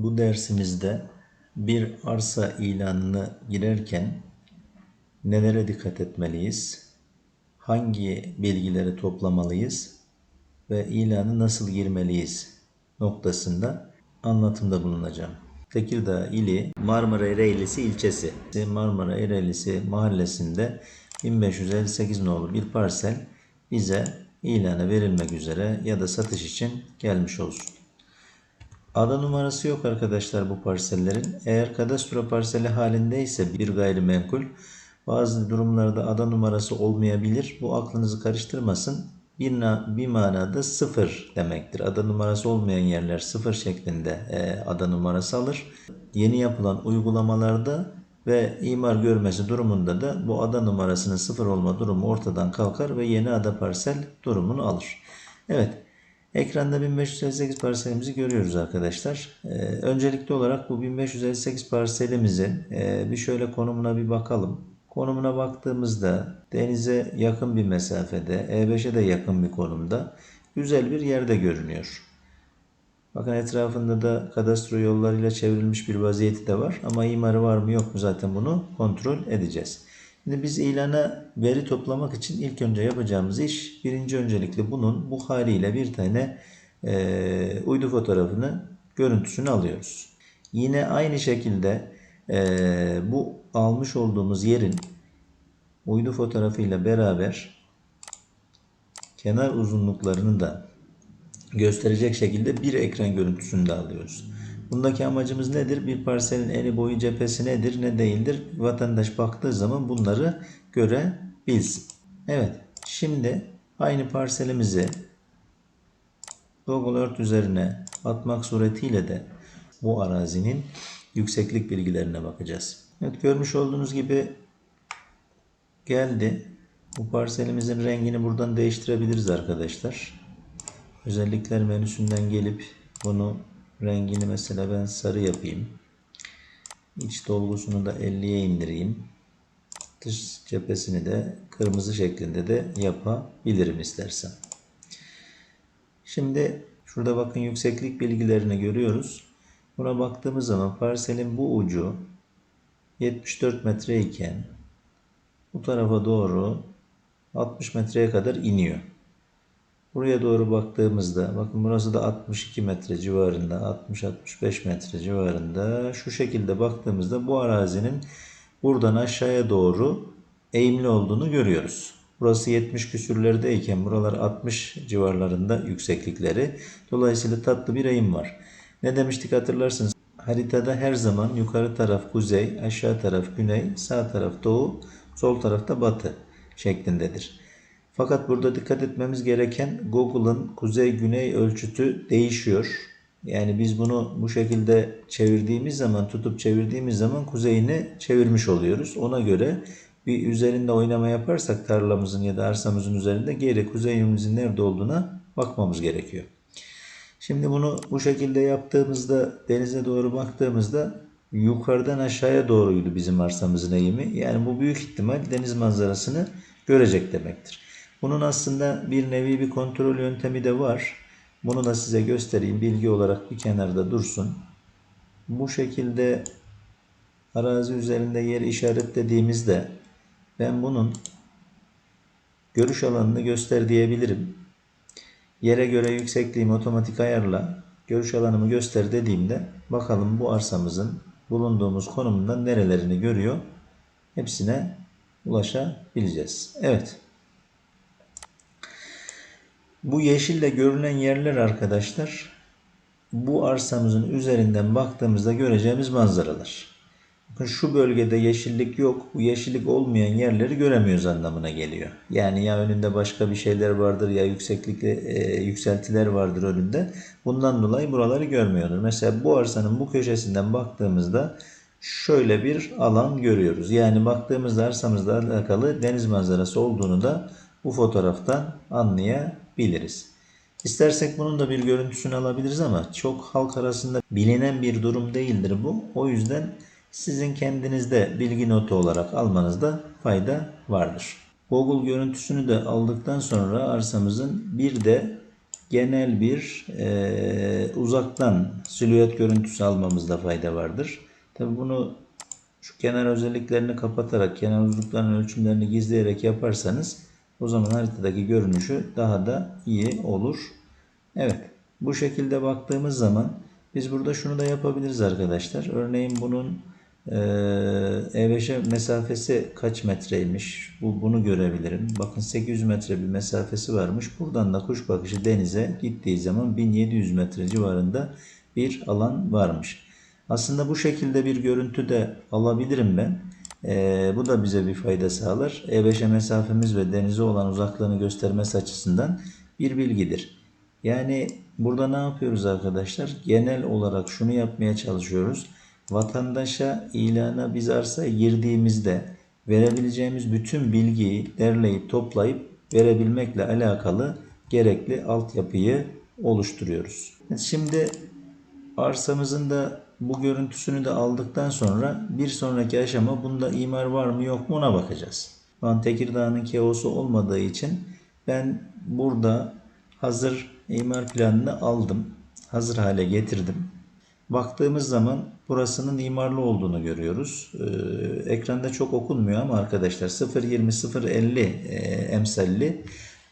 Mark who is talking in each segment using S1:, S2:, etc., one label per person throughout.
S1: Bu dersimizde bir arsa ilanını girerken nelere dikkat etmeliyiz, hangi bilgileri toplamalıyız ve ilanı nasıl girmeliyiz noktasında anlatımda bulunacağım. Tekirdağ ili Marmara Ereğlisi ilçesi, Marmara Ereğlisi mahallesinde 1558 nolu bir parsel bize ilana verilmek üzere ya da satış için gelmiş olsun. Ada numarası yok arkadaşlar bu parsellerin. Eğer kadastro parseli halindeyse bir gayrimenkul, bazı durumlarda ada numarası olmayabilir. Bu aklınızı karıştırmasın. Bir manada sıfır demektir. Ada numarası olmayan yerler sıfır şeklinde ada numarası alır. Yeni yapılan uygulamalarda ve imar görmesi durumunda da bu ada numarasının sıfır olma durumu ortadan kalkar ve yeni ada parsel durumunu alır. Evet. Ekranda 1558 parselimizi görüyoruz arkadaşlar. Öncelikli olarak bu 1558 parselimizin bir şöyle konumuna bir bakalım. Konumuna baktığımızda denize yakın bir mesafede, E5'e de yakın bir konumda güzel bir yerde görünüyor. Bakın etrafında da kadastro yollarıyla çevrilmiş bir vaziyeti de var. Ama imarı var mı yok mu zaten bunu kontrol edeceğiz. Şimdi biz ilana veri toplamak için ilk önce yapacağımız iş, birinci öncelikle bunun bu haliyle bir tane uydu fotoğrafını, görüntüsünü alıyoruz. Yine aynı şekilde bu almış olduğumuz yerin uydu fotoğrafıyla beraber kenar uzunluklarını da gösterecek şekilde bir ekran görüntüsünü de alıyoruz. Bundaki amacımız nedir? Bir parselin eni boyu cephesi nedir, ne değildir? Vatandaş baktığı zaman bunları görebilsin. Evet, şimdi aynı parselimizi Google Earth üzerine atmak suretiyle de bu arazinin yükseklik bilgilerine bakacağız. Evet, görmüş olduğunuz gibi geldi. Bu parselimizin rengini buradan değiştirebiliriz arkadaşlar. Özellikler menüsünden gelip bunu rengini mesela ben sarı yapayım. İç dolgusunu da 50'ye indireyim. Dış cephesini de kırmızı şeklinde de yapabilirim istersem. Şimdi şurada bakın yükseklik bilgilerini görüyoruz. Buna baktığımız zaman parselin bu ucu 74 metre iken bu tarafa doğru 60 metreye kadar iniyor. Buraya doğru baktığımızda bakın burası da 62 metre civarında, 60-65 metre civarında. Şu şekilde baktığımızda bu arazinin buradan aşağıya doğru eğimli olduğunu görüyoruz. Burası 70 küsürlerdeyken buralar 60 civarlarında yükseklikleri. Dolayısıyla tatlı bir eğim var. Ne demiştik hatırlarsınız? Haritada her zaman yukarı taraf kuzey, aşağı taraf güney, sağ taraf doğu, sol tarafta batı şeklindedir. Fakat burada dikkat etmemiz gereken Google'ın kuzey-güney ölçütü değişiyor. Yani biz bunu bu şekilde çevirdiğimiz zaman, tutup çevirdiğimiz zaman kuzeyini çevirmiş oluyoruz. Ona göre bir üzerinde oynama yaparsak tarlamızın ya da arsamızın üzerinde geri kuzeyimizin nerede olduğuna bakmamız gerekiyor. Şimdi bunu bu şekilde yaptığımızda, denize doğru baktığımızda yukarıdan aşağıya doğruydu bizim arsamızın eğimi. Yani bu büyük ihtimal deniz manzarasını görecek demektir. Bunun aslında bir nevi bir kontrol yöntemi de var. Bunu da size göstereyim. Bilgi olarak bir kenarda dursun. Bu şekilde arazi üzerinde yer işaretlediğimizde ben bunun görüş alanını göster diyebilirim. Yere göre yüksekliğimi otomatik ayarla, görüş alanımı göster dediğimde bakalım bu arsamızın bulunduğumuz konumundan nerelerini görüyor. Hepsine ulaşabileceğiz. Evet. Bu yeşille görülen yerler arkadaşlar, bu arsamızın üzerinden baktığımızda göreceğimiz manzaralar. Bakın şu bölgede yeşillik yok. Bu yeşillik olmayan yerleri göremiyoruz anlamına geliyor. Yani ya önünde başka bir şeyler vardır ya yükseltiler vardır önünde. Bundan dolayı buraları görmüyordur. Mesela bu arsanın bu köşesinden baktığımızda şöyle bir alan görüyoruz. Yani baktığımızda arsamızla alakalı deniz manzarası olduğunu da bu fotoğraftan anlayabiliriz. İstersek bunun da bir görüntüsünü alabiliriz ama çok halk arasında bilinen bir durum değildir bu. O yüzden sizin kendinizde bilgi notu olarak almanızda fayda vardır. Google görüntüsünü de aldıktan sonra arsamızın bir de genel bir uzaktan silüet görüntüsü almamızda fayda vardır. Tabi bunu şu kenar özelliklerini kapatarak, kenar uzunluklarının ölçümlerini gizleyerek yaparsanız o zaman haritadaki görünüşü daha da iyi olur. Evet, bu şekilde baktığımız zaman biz burada şunu da yapabiliriz arkadaşlar. Örneğin bunun E5'e mesafesi kaç metreymiş? Bunu görebilirim. Bakın 800 metre bir mesafesi varmış. Buradan da kuş bakışı denize gittiği zaman 1700 metre civarında bir alan varmış. Aslında bu şekilde bir görüntü de alabilirim ben. Bu da bize bir fayda sağlar. E5'e mesafemiz ve denize olan uzaklığını göstermesi açısından bir bilgidir. Yani burada ne yapıyoruz arkadaşlar? Genel olarak şunu yapmaya çalışıyoruz. Vatandaşa ilana biz arsaya girdiğimizde verebileceğimiz bütün bilgiyi derleyip toplayıp verebilmekle alakalı gerekli altyapıyı oluşturuyoruz. Şimdi arsamızın da bu görüntüsünü de aldıktan sonra bir sonraki aşama bunda imar var mı yok mu ona bakacağız. Ben Tekirdağ'ın KEO'su olmadığı için ben burada hazır imar planını aldım. Hazır hale getirdim. Baktığımız zaman burasının imarlı olduğunu görüyoruz. Ekranda çok okunmuyor ama arkadaşlar 0.20 0.50 emsalli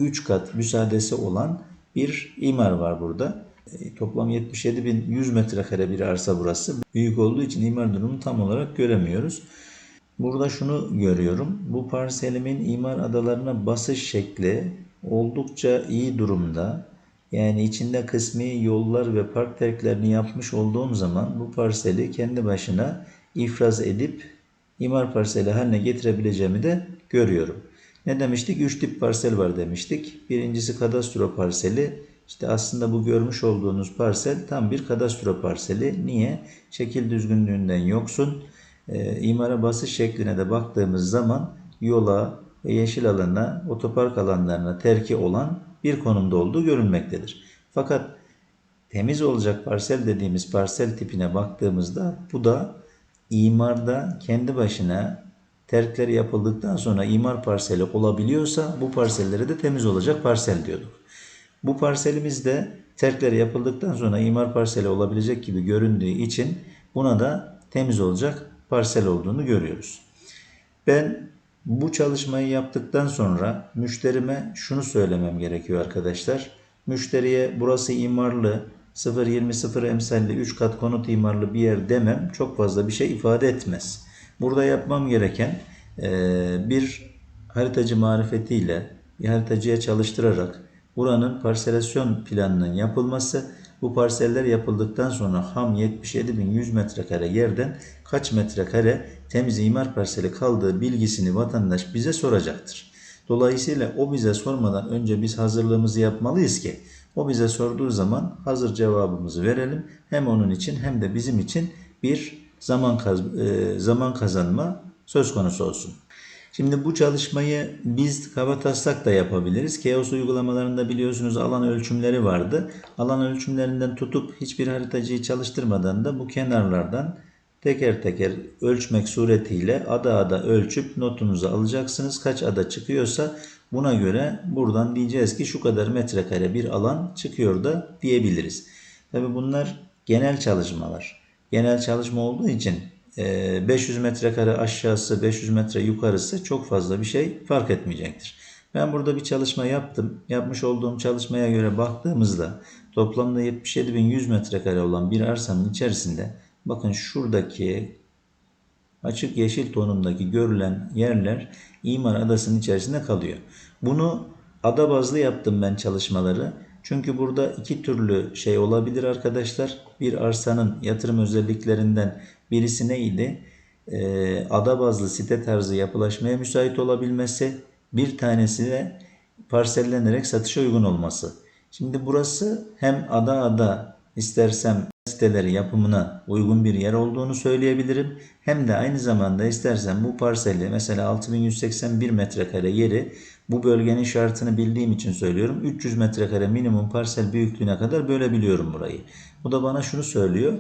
S1: 3 kat müsaadesi olan bir imar var burada. Toplam 77.100 metrekare bir arsa burası. Büyük olduğu için imar durumunu tam olarak göremiyoruz. Burada şunu görüyorum. Bu parselimin imar adalarına basış şekli oldukça iyi durumda. Yani içinde kısmi yollar ve park terklerini yapmış olduğum zaman bu parseli kendi başına ifraz edip imar parseli haline getirebileceğimi de görüyorum. Ne demiştik? 3 tip parsel var demiştik. Birincisi kadastro parseli. İşte aslında bu görmüş olduğunuz parsel tam bir kadastro parseli. Niye? Şekil düzgünlüğünden yoksun. İmara basış şekline de baktığımız zaman yola ve yeşil alana, otopark alanlarına terki olan bir konumda olduğu görülmektedir. Fakat temiz olacak parsel dediğimiz parsel tipine baktığımızda bu da imarda kendi başına terkleri yapıldıktan sonra imar parseli olabiliyorsa bu parsellere de temiz olacak parsel diyorduk. Bu parselimiz de terkleri yapıldıktan sonra imar parseli olabilecek gibi göründüğü için buna da temiz olacak parsel olduğunu görüyoruz. Ben bu çalışmayı yaptıktan sonra müşterime şunu söylemem gerekiyor arkadaşlar. Müşteriye burası imarlı, 0.20 0 emsalli 3 kat konut imarlı bir yer demem çok fazla bir şey ifade etmez. Burada yapmam gereken bir haritacı marifetiyle bir haritacıya çalıştırarak buranın parselasyon planının yapılması, bu parseller yapıldıktan sonra ham 77.100 metrekare yerden kaç metrekare temiz imar parseli kaldığı bilgisini vatandaş bize soracaktır. Dolayısıyla o bize sormadan önce biz hazırlığımızı yapmalıyız ki o bize sorduğu zaman hazır cevabımızı verelim. Hem onun için hem de bizim için bir zaman kazanma söz konusu olsun. Şimdi bu çalışmayı biz kabataslak da yapabiliriz. KEOS uygulamalarında biliyorsunuz alan ölçümleri vardı. Alan ölçümlerinden tutup hiçbir haritacıyı çalıştırmadan da bu kenarlardan teker teker ölçmek suretiyle ada ada ölçüp notunuzu alacaksınız. Kaç ada çıkıyorsa buna göre buradan diyeceğiz ki şu kadar metrekare bir alan çıkıyor da diyebiliriz. Tabi bunlar genel çalışmalar. Genel çalışma olduğu için 500 metrekare aşağısı 500 metre yukarısı çok fazla bir şey fark etmeyecektir. Ben burada bir çalışma yaptım. Yapmış olduğum çalışmaya göre baktığımızda toplamda 77.100 metrekare olan bir arsanın içerisinde bakın şuradaki açık yeşil tonundaki görülen yerler imar adasının içerisinde kalıyor. Bunu ada bazlı yaptım ben çalışmaları. Çünkü burada iki türlü şey olabilir arkadaşlar. Bir arsanın yatırım özelliklerinden birisi neydi? Ada bazlı site tarzı yapılaşmaya müsait olabilmesi. Bir tanesi de parsellenerek satışa uygun olması. Şimdi burası hem ada ada istersem siteleri yapımına uygun bir yer olduğunu söyleyebilirim. Hem de aynı zamanda istersen bu parseli mesela 6181 metrekare yeri bu bölgenin şartını bildiğim için söylüyorum. 300 metrekare minimum parsel büyüklüğüne kadar bölebiliyorum burayı. Bu da bana şunu söylüyor.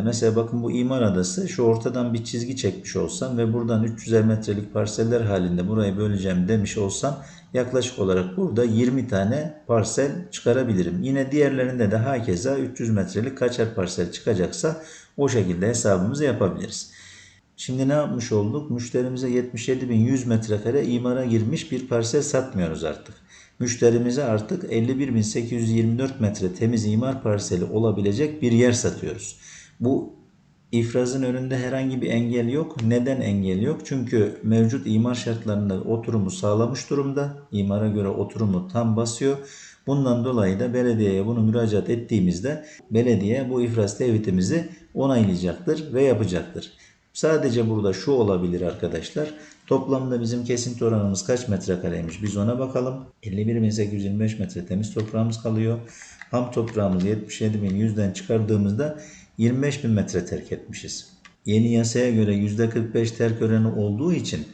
S1: Mesela bakın bu imar adası, şu ortadan bir çizgi çekmiş olsam ve buradan 300'er metrelik parseller halinde burayı böleceğim demiş olsam yaklaşık olarak burada 20 tane parsel çıkarabilirim. Yine diğerlerinde de hakeza 300 metrelik kaçer parsel çıkacaksa o şekilde hesabımızı yapabiliriz. Şimdi ne yapmış olduk? Müşterimize 77.100 metrekare imara girmiş bir parsel satmıyoruz artık. Müşterimize artık 51.824 metre temiz imar parseli olabilecek bir yer satıyoruz. Bu ifrazın önünde herhangi bir engel yok. Neden engel yok? Çünkü mevcut imar şartlarında oturumu sağlamış durumda. İmara göre oturumu tam basıyor. Bundan dolayı da belediyeye bunu müracaat ettiğimizde belediye bu ifraz tevhidimizi onaylayacaktır ve yapacaktır. Sadece burada şu olabilir arkadaşlar. Toplamda bizim kesinti oranımız kaç metrekareymiş? Biz ona bakalım. 51.825 metre temiz toprağımız kalıyor. Ham toprağımızı 77.100'den çıkardığımızda 25.000 metre terk etmişiz. Yeni yasaya göre %45 terk oranı olduğu için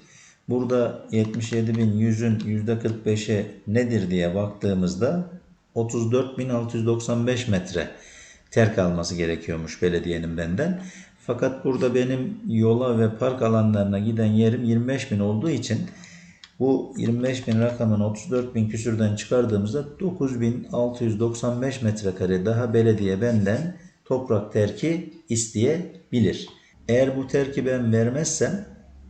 S1: burada 77.100'ün %45'i nedir diye baktığımızda 34.695 metre terk alması gerekiyormuş belediyenin benden. Fakat burada benim yola ve park alanlarına giden yerim 25.000 olduğu için bu 25.000 rakamını 34.000 küsürden çıkardığımızda 9.695 metrekare daha belediye benden toprak terki isteyebilir. Eğer bu terki ben vermezsem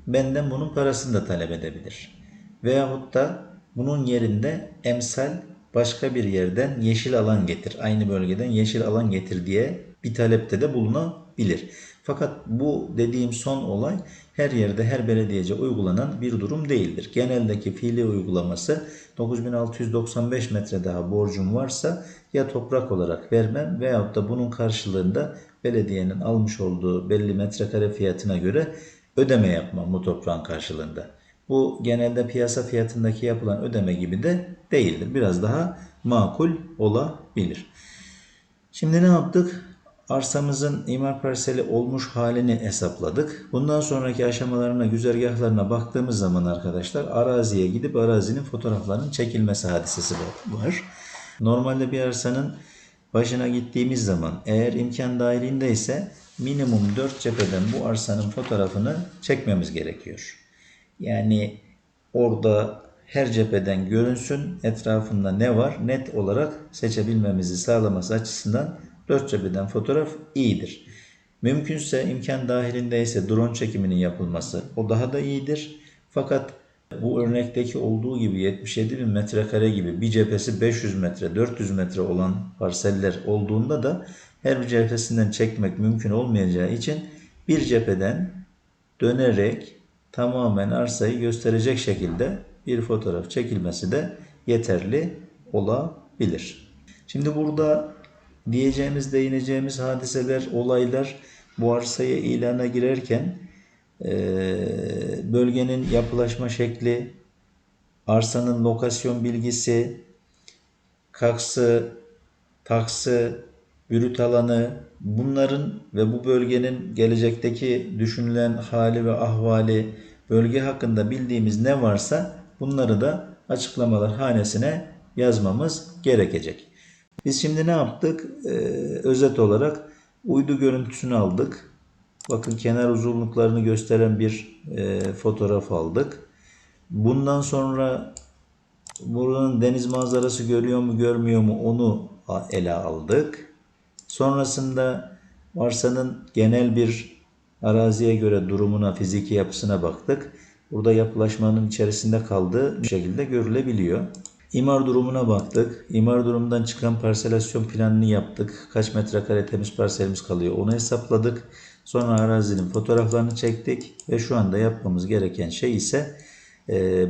S1: benden bunun parasını da talep edebilir. Veyahut da bunun yerinde emsal başka bir yerden yeşil alan getir, aynı bölgeden yeşil alan getir diye bir talepte de bulunabilir. Fakat bu dediğim son olay her yerde her belediyece uygulanan bir durum değildir. Geneldeki fiili uygulaması 9.695 metre daha borcum varsa ya toprak olarak vermem veyahut da bunun karşılığında belediyenin almış olduğu belli metrekare fiyatına göre ödeme yapmam bu toprağın karşılığında. Bu genelde piyasa fiyatındaki yapılan ödeme gibi de değildir. Biraz daha makul olabilir. Şimdi ne yaptık? Arsamızın imar parseli olmuş halini hesapladık. Bundan sonraki aşamalarına, güzergahlarına baktığımız zaman arkadaşlar araziye gidip arazinin fotoğraflarının çekilmesi hadisesi var. Normalde bir arsanın başına gittiğimiz zaman eğer imkan dahilindeyse minimum 4 cepheden bu arsanın fotoğrafını çekmemiz gerekiyor. Yani orada her cepheden görünsün, etrafında ne var net olarak seçebilmemizi sağlaması açısından 4 cepheden fotoğraf iyidir. Mümkünse imkan dahilindeyse drone çekiminin yapılması o daha da iyidir. Fakat bu örnekteki olduğu gibi 77.000 metrekare gibi bir cephesi 500 metre, 400 metre olan parseller olduğunda da her bir cephesinden çekmek mümkün olmayacağı için bir cepheden dönerek tamamen arsayı gösterecek şekilde bir fotoğraf çekilmesi de yeterli olabilir. Şimdi burada diyeceğimiz, değineceğimiz hadiseler, olaylar bu arsaya ilana girerken bölgenin yapılaşma şekli, arsanın lokasyon bilgisi, kaksı, taksı, bürüt alanı, bunların ve bu bölgenin gelecekteki düşünülen hali ve ahvali, bölge hakkında bildiğimiz ne varsa bunları da açıklamalar hanesine yazmamız gerekecek. Biz şimdi ne yaptık? Özet olarak uydu görüntüsünü aldık. Bakın kenar uzunluklarını gösteren bir fotoğraf aldık. Bundan sonra buranın deniz manzarası görüyor mu görmüyor mu onu ele aldık. Sonrasında arsanın genel bir araziye göre durumuna, fiziki yapısına baktık. Burada yapılaşmanın içerisinde kaldığı bir şekilde görülebiliyor. İmar durumuna baktık. İmar durumundan çıkan parselasyon planını yaptık. Kaç metrekare temiz parselimiz kalıyor onu hesapladık. Sonra arazinin fotoğraflarını çektik ve şu anda yapmamız gereken şey ise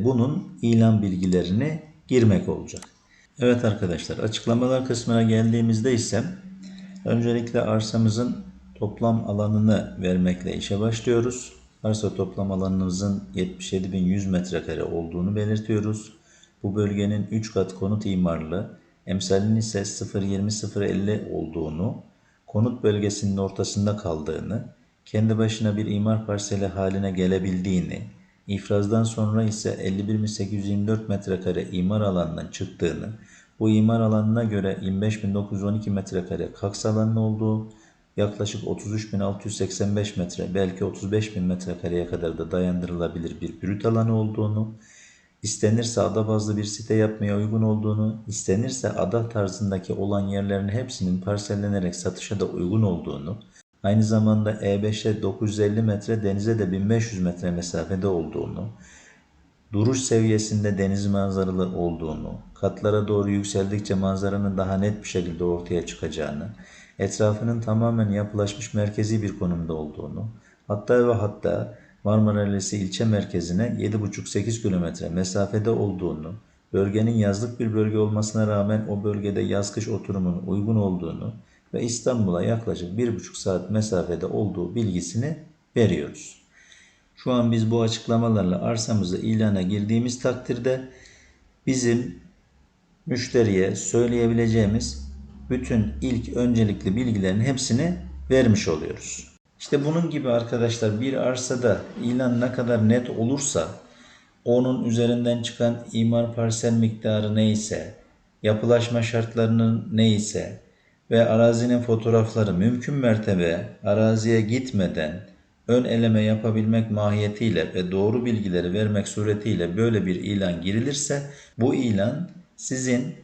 S1: bunun ilan bilgilerini girmek olacak. Evet arkadaşlar, açıklamalar kısmına geldiğimizde ise öncelikle arsamızın toplam alanını vermekle işe başlıyoruz. Arsa toplam alanımızın 77.100 metrekare olduğunu belirtiyoruz. Bu bölgenin 3 kat konut imarlı, emsalinin ise 0.20-0.50 olduğunu, konut bölgesinin ortasında kaldığını, kendi başına bir imar parseli haline gelebildiğini, ifrazdan sonra ise 51.824 metrekare imar alanından çıktığını, bu imar alanına göre 25.912 metrekare kaks alanının olduğu yaklaşık 33.685 metre, belki 35.000 metrekareye kadar da dayandırılabilir bir brüt alanı olduğunu, istenirse ada bazlı bir site yapmaya uygun olduğunu, istenirse ada tarzındaki olan yerlerin hepsinin parsellenerek satışa da uygun olduğunu, aynı zamanda E5'e 950 metre, denize de 1500 metre mesafede olduğunu, duruş seviyesinde deniz manzaralı olduğunu, katlara doğru yükseldikçe manzaranın daha net bir şekilde ortaya çıkacağını, etrafının tamamen yapılaşmış merkezi bir konumda olduğunu, hatta ve hatta Marmara Lisesi ilçe merkezine 7,5-8 kilometre mesafede olduğunu, bölgenin yazlık bir bölge olmasına rağmen o bölgede yaz-kış oturumun uygun olduğunu ve İstanbul'a yaklaşık 1,5 saat mesafede olduğu bilgisini veriyoruz. Şu an biz bu açıklamalarla arsamızı ilana girdiğimiz takdirde bizim müşteriye söyleyebileceğimiz bütün ilk öncelikli bilgilerin hepsini vermiş oluyoruz. İşte bunun gibi arkadaşlar, bir arsada ilan ne kadar net olursa onun üzerinden çıkan imar parsel miktarı neyse, yapılaşma şartlarının neyse ve arazinin fotoğrafları mümkün mertebe araziye gitmeden ön eleme yapabilmek mahiyetiyle ve doğru bilgileri vermek suretiyle böyle bir ilan girilirse, bu ilan sizin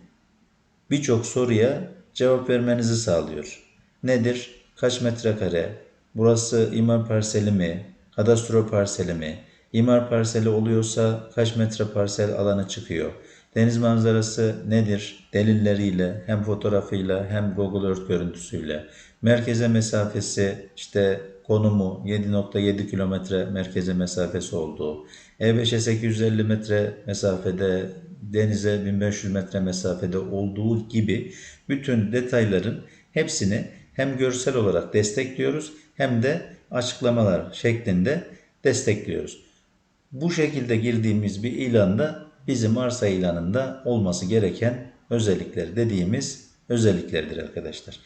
S1: birçok soruya cevap vermenizi sağlıyor. Nedir? Kaç metrekare? Burası imar parseli mi? Kadastro parseli mi? İmar parseli oluyorsa kaç metre parsel alanı çıkıyor? Deniz manzarası nedir? Delilleriyle, hem fotoğrafıyla hem Google Earth görüntüsüyle. Merkeze mesafesi, işte konumu 7,7 kilometre merkeze mesafesi olduğu. E5'e 850 metre mesafede, denize 1500 metre mesafede olduğu gibi bütün detayların hepsini hem görsel olarak destekliyoruz hem de açıklamalar şeklinde destekliyoruz. Bu şekilde girdiğimiz bir ilanda bizim arsa ilanında olması gereken özellikler dediğimiz özelliklerdir arkadaşlar.